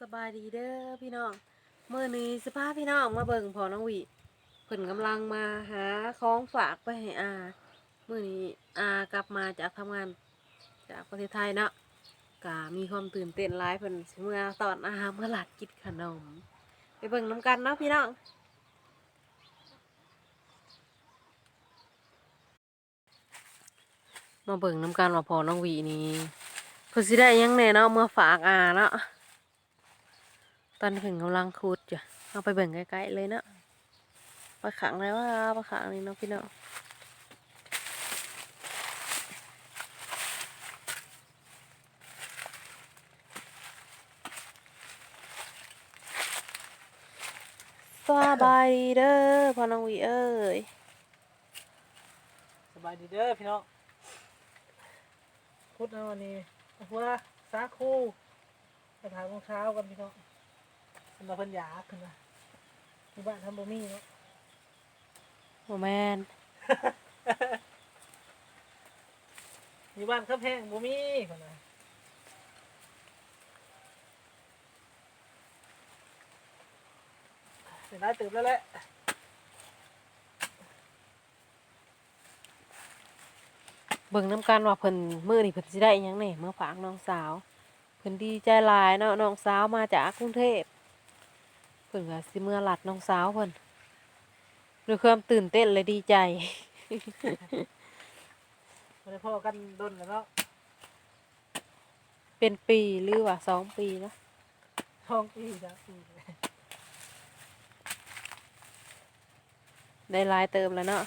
สบายดีเด้อพี่น้องมื้อนี้สิพาพี่น้องมาเบิ่งพอน้องหวีเพิ่นกำลังมาหาของฝากไปให้อามื้อนี้อากลับมาจากทำงานจากประเทศไทยเนาะก็มีความตื่นเต้นหลายเพิ่นสิเมื่อตอนอาเมื่อหลัดกินขนมไปเบิ่งน้ำกันเนาะพี่น้องมาเบิ่งน้ำกันว่าพอน้องหวีนี่เพิ่นสิได้หยังแน่เนาะเมื่อฝากอาเนาะตอนนี้เพิ่นกำลังขุดอยู่เอาไปเบิ่งใกล้ๆเลยเนาะไปขังเลยว่าไปขังนี่เนาะพี่น้องสบายดีเด้อพ่อน้องหวีเอ้ยสบายดีเด้อพี่น้องพุธเอาวันนี้หัวสาคูไปถ่ายรองเท้ากันพี่น้องสำหรับเพิ่นอยากขึ้นมาที่บ้านทำบะหมี่เนาะ โอแมน อยู่บ้านข้าวแพงบะหมี่คนน่ะเสร็จได้ตื่นแล้วแหละเบิ่งน้ำกันว่าเพิ่นมื้อนี้เพิ่นสิได้หยังแหน่เมื่อฝากน้องสาวเพิ่นดีใจหลายเนาะน้องสาวมาจากกรุงเทพเพิ่นก็สิเมื่อหลัดน้องสาวเพิ่นด้วยความตื่นเต้นและดีใจ ไม่ได้พ่อกันดนแล้วเนาะเป็นปีหรือว่า2 ปีเนาะ ท้องปีจ้ะปี ได้หลายเติมแล้วเนาะ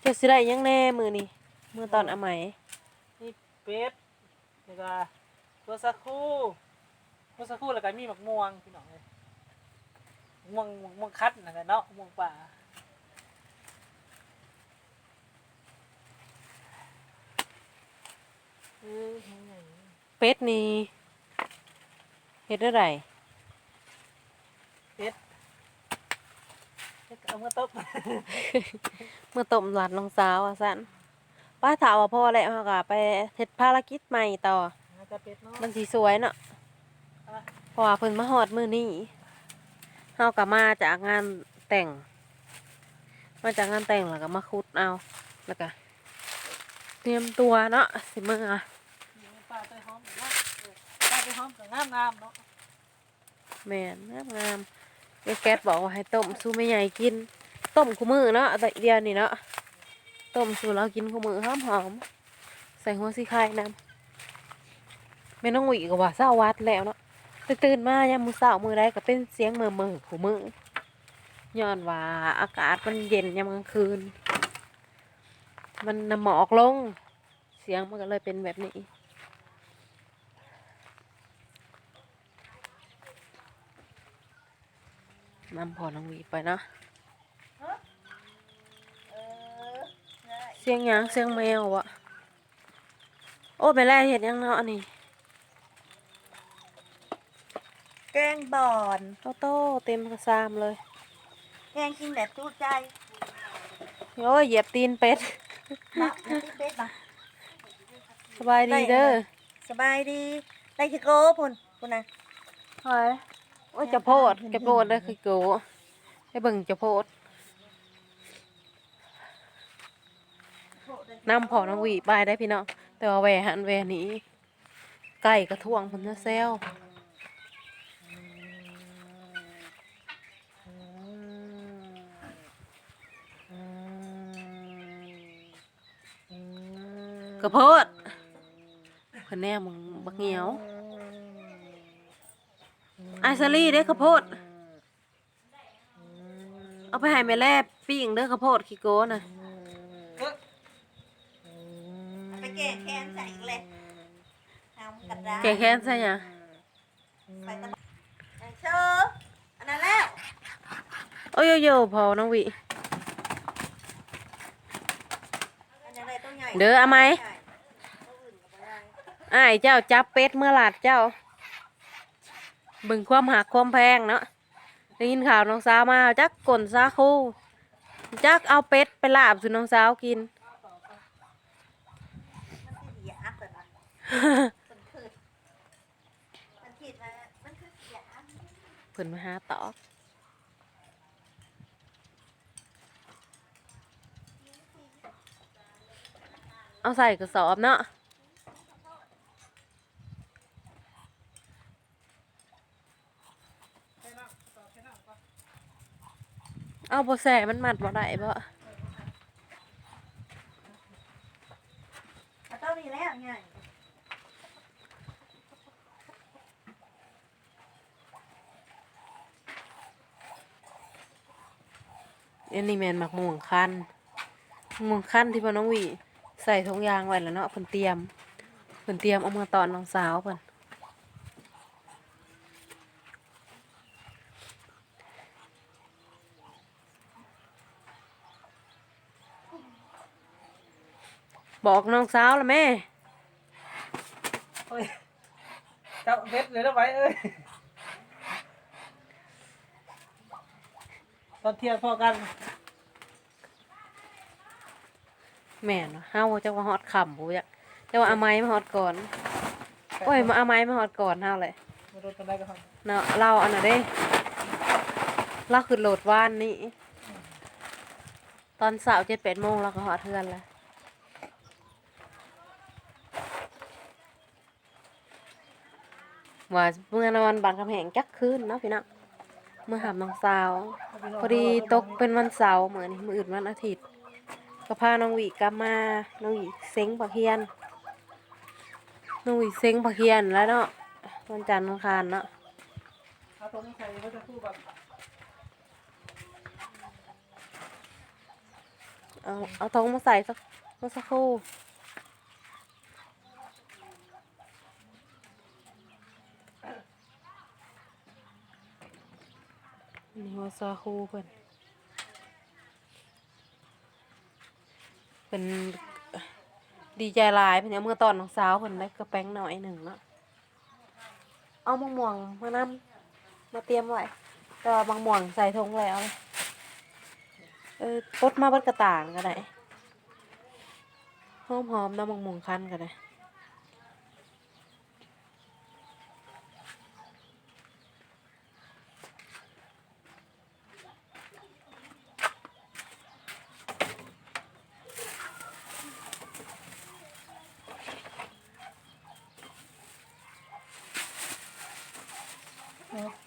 จะสิได้หยังแหน่มื้อนี้มื้อตอนอาไหม นี่เป็ดแล้วก็ตัวสาคูแล้วก็มีหมักม่วงพี่น้องเลยม่วงคัดนั่นแหละเนาะม่วงป่า เป็ดนี่เฮ็ดอะไร เป็ดเอามาต้ม เมื่อต้มหลัดน้องสาวว่าซั่นป้าถามว่าพ่อแล้วเฮาก็ไปเฮ็ดภารกิจใหม่ต่อ จะเป็ดเนาะ มันสิสวยเนาะเพราะว่าเพิ่นมาฮอดมื้อนี้เฮาก็มาจากงานแต่งแล้วก็มาขุดเอาแล้วก็เตรียมตัวเนาะสิมื้อปลาไปหอมเนาะปลาไปหอมกับงามเนาะ แม่นงามๆยายแก๊สบอกว่าให้ต้มสู้แม่ใหญ่กินต้มคู่มื้อเนาะแต่เดียวนี่เนาะต้มสู่เรากินคู่มื้อหอมๆใส่หัวสิไข่นำแม่น้องหวีก็ว่าเช้าวัดแล้วเนาะตื่นมายามมื้อเช้ามื้อใดก็เป็นเสียงเหม่อๆคู่มื้อย้อนว่าอากาศมันเย็นยามกลางคืนมันหมอกลงเสียงมันก็เลยเป็นแบบนี้นำพอน้องหวีไปเนาะเสียงหยังเสียงแมววะโอ้ไปแล่เห็นยังเนาะอันนี้ แกงบอน โตโต้เต็มกระซามเลย แกงกินแบบจูดใจ โอ้ยเหยียบตีนเป็ด นะมันติเป็ดนะ สบายดีเด้อ สบายดีได้ชิโก้พุ่นนะ เฮ้ยโอ้ยจะโพดเด้อคือโกให้เบิ่งจะโพดนำพอน้องหวีไปได้พี่น้องแต่ว่าแหวหันแหวหนี้ไก่กระท่วงผมจะแซวกระโพดเพิ่นแน่มึงบักเหนียวไอซาลี่เด้อกระโพดเอาไปให้แม่แล่ปิ้งเด้อกระโพดขี้โก้น่ะ ไปแกงแคนใส่อีกเลยทำกระดาษ แกแค้นใช่หยัง ใส่ตะบักเชออันนั้นแล้ว โอ้ยโยพอน้องวิ อันนั้นเลยต้องใหญ่ เด้อเอาไหมอ้ายเจ้าจับเป็ดเมื่อหลาดเจ้าเบิ่งความหักความแพงเนาะได้ยินข่าวน้องสาวมาจักกลนซาคูจักเอาเป็ดไปลาบสุน้องสาวกิน มันสิเดียอักเลยนะมันคือมันคิดว่ามันคือ เพิ่นมาหาตอบเอาใส่กระสอบเนาะเอาบ่แส่มันมัดบ่ได้บ่ เอาต้นนี้แล้วไง อันนี้แม่นหมักม่วงคั้นม่วงคั้นที่พ่อน้องหวีใส่ถุงยางไว้แล้วเนาะเพิ่นเตรียมเอามาตอนน้องสาวเพิ่นบอกน้องสาวแล้วแม่ เฮ้ยจับเบ็ดเลยนะไว้เอ้ยตอนเที่ยงพอกัน แม่นเฮาจักว่าฮอดค่ำบ่จักจักว่าเอาไม้มาฮอดก่อนโอ้ยมาเอาไม้มาฮอดก่อนเฮาเลย มาโดนกันได้ก็ท เนาะเราอันน่ะเด้เราขึ้นโหลดว่านนี้ตอนเช้า7-8 โมงเราก็ฮอดเฮือนแล้วว่าเมื่อนอนบานคำแหงจักคืนเนาะพี่น้องเมื่อหามน้องสาว ำ พอดีตกเป็นวันเสาร์มื้อนี้มื้ออื่นวันอาทิตย์ก็พาน้องหวีกลับมาน้องหวีเซ็งผักเฮียนน้องหวีเซ็งผักเฮียนแล้วเนาะวันจันทร์อังคารเนาะ เอาตรงนี้ใส่ก็จะคู่แบบ เอาทงมาใส่สักครู่นี่ว่าซาคูเพิ่นเป็นดีใจหลายเพิ่นเอาเมื่อตอนน้องสาวเพิ่นได้กระแป้งหน่อยหนึ่งเนาะเอามะม่วงมานำมาเตรียมไว้ก็บางม่วงใส่ทงแล้วปดมาเบิดกระต่างก็ได้หอมๆน้ำมะม่วงคั้นก็ได้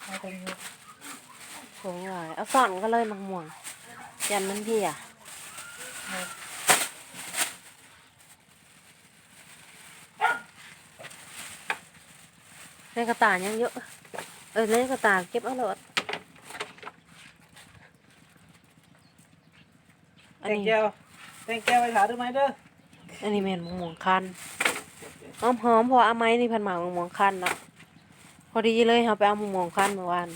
เอาตรงนี้ โหหลายเอาซ่อนก็เลยมะม่วงยันมันเพียในกระต่ายยังเยอะในกระต่ายเก็บเอาโหลด แตงแก้วไปถาดูไหมเด้อ อันนี้แม่นมะม่วงคั้นหอมเพอเอาไม้นี่เพันหมากมะม่วงคั้นเนาะพอดีเลยเราไปเอามะม่วงคั้นเมื่อวาน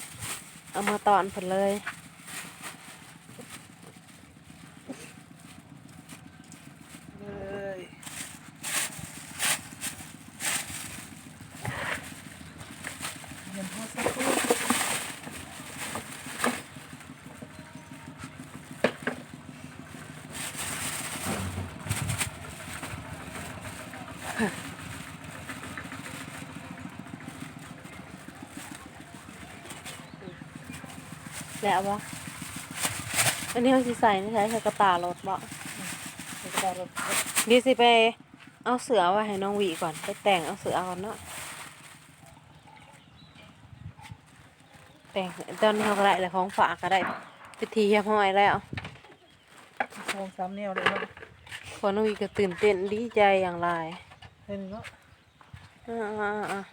เอามาตอนเพิ่นเลยเงินพอสักครู่ แล้ววะอันนี้เขาสิใส่ไม่ใช่ใส่กระตารถบ่ ในกระดาษ ดีสิไปเอาเสือไว้ให้น้องหวีก่อนไปแต่งเอาเสือก่อนเนาะแต่งตอนนี้เขาก็ได้แล้วของฝากก็ได้พิธีเรียบร้อยแล้ว สองสามแนวเลยเนาะ พอน้องหวีก็ตื่นเต้นดีใจอย่างไร เห็นเนาะ อ่า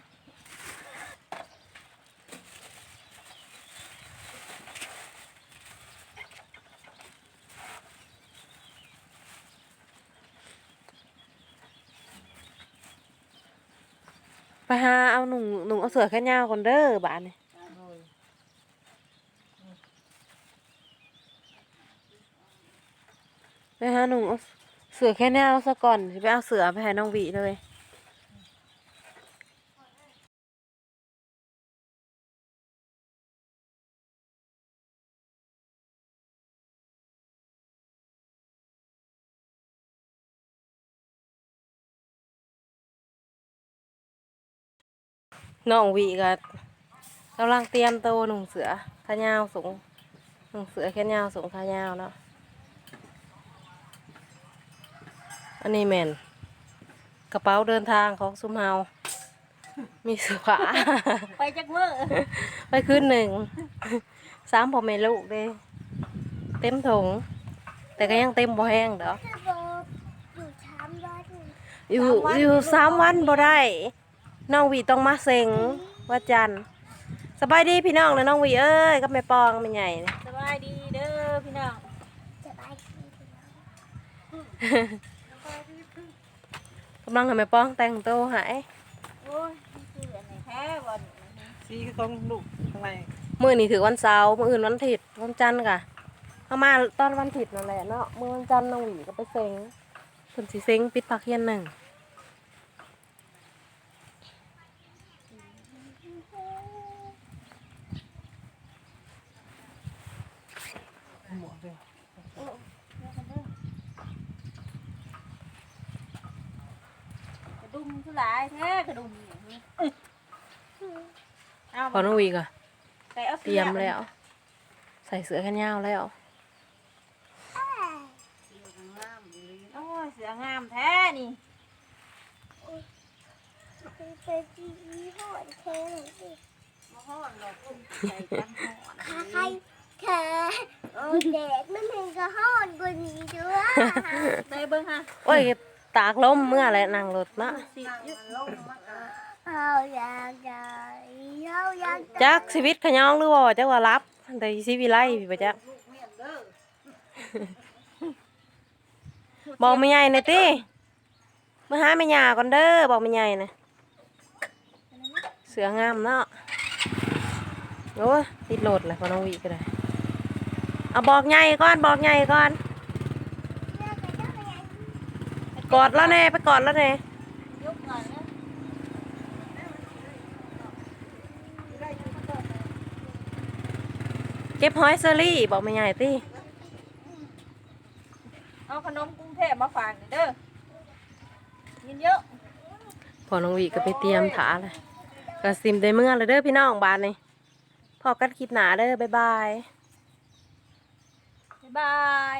ไปหาเอาหนุ่งเอาเสือแค่ยาวคนเด้อบ้านนี่ โอ้ย ไปหาหนุ่งเอาเสือแค่ยาวซะก่อนสิไปเอาเสือไปให้น้องหวีเลยน้องหวีก็ กำลังเตรียมตัวหนุ่งเสือขายาวสูงหนุ่งเสือแขนยาวสูงขายาวเนาะอันนี้แมนกระเป๋าเดินทางของซุมเฮามีเสื้อผ้า ไปจักมื้อ ไปคืนหนึ่ง3พ่อแม่ลูกเด้เต็มถุงแต่ก็ยังเต็มบ่แห้งเด้ออยู่3 วันบ่ได้น้องหวีต้องมาเซ็งว่าจันทร์สบายดีพี่น้องเลยน้องหวีเอ้ยกับแม่ปองแม่ใหญ่เนี่ย สบายดีเด้อพี่น้อง กำลังทำแม่ปองแต่งตัวหาย โอ้ยคืออันไหนแท้บ่นี่ สีคือของลูกข้างใน มื้อนี้ถือวันเสาร์มื้ออื่นวันอาทิตย์วันจันทร์กะเข้ามาตอนวันอาทิตย์นั่นแหละเนาะมื้อวันจันทร์น้องหวีก็ไปเซ็งเพิ่นสิเซ็งปิดภาคเรียนหนึ่ง หมวกด้วย กระดุมคือหลายแท้กระดุมนี่เอา พอน้องหวีก็ ไปเอา เตรียมแล้ว ใส่เสื้อแขนยาวแล้ว โอ้ยเสืองามแท้นี่ เป็นจีห่อนเทนสิ มาฮ้อนหรอกใส่จังฮ้อน ใครเธอโอ้เด็กมันเห็นก็ห่อนกว่านี้ด้วย ใส่เบิ่งฮะ โอ้ยตากลมเมื่อไรนั่งรถเนาะ สิยึดลงมา เอาอยากได้เอาอยากได้ จักชีวิตขยองหรือว่าจักว่ารับแต่ชีวิไลพี่ปะจักบอกไม่ใหญ่หน่อยติมาหาไม่หยาก่อนเด้อบอกไม่ใหญ่นะเสืองามเนาะโอ้ยติดโหลดเลยพอน้องหวีก็ได้เอาบอกใหญ่ก่อนบอกใหญ่ก่อนกอดแล้วแน่ไปกอดแล้วแน่ ยกก่อนนะ เก็บหอยเซอรี่บอกไม่ใหญ่ติ เอาขนมกรุงเทพมาฝากหน่อยเด้อกินเยอะ พอน้องหวีก็ไปเตรียมถาเลยก็ซิมได้เมื่อเลยเด้อพี่น้องบานนี่พอกันคลิปหนาเด้อบ๊ายบาย บ๊ายบาย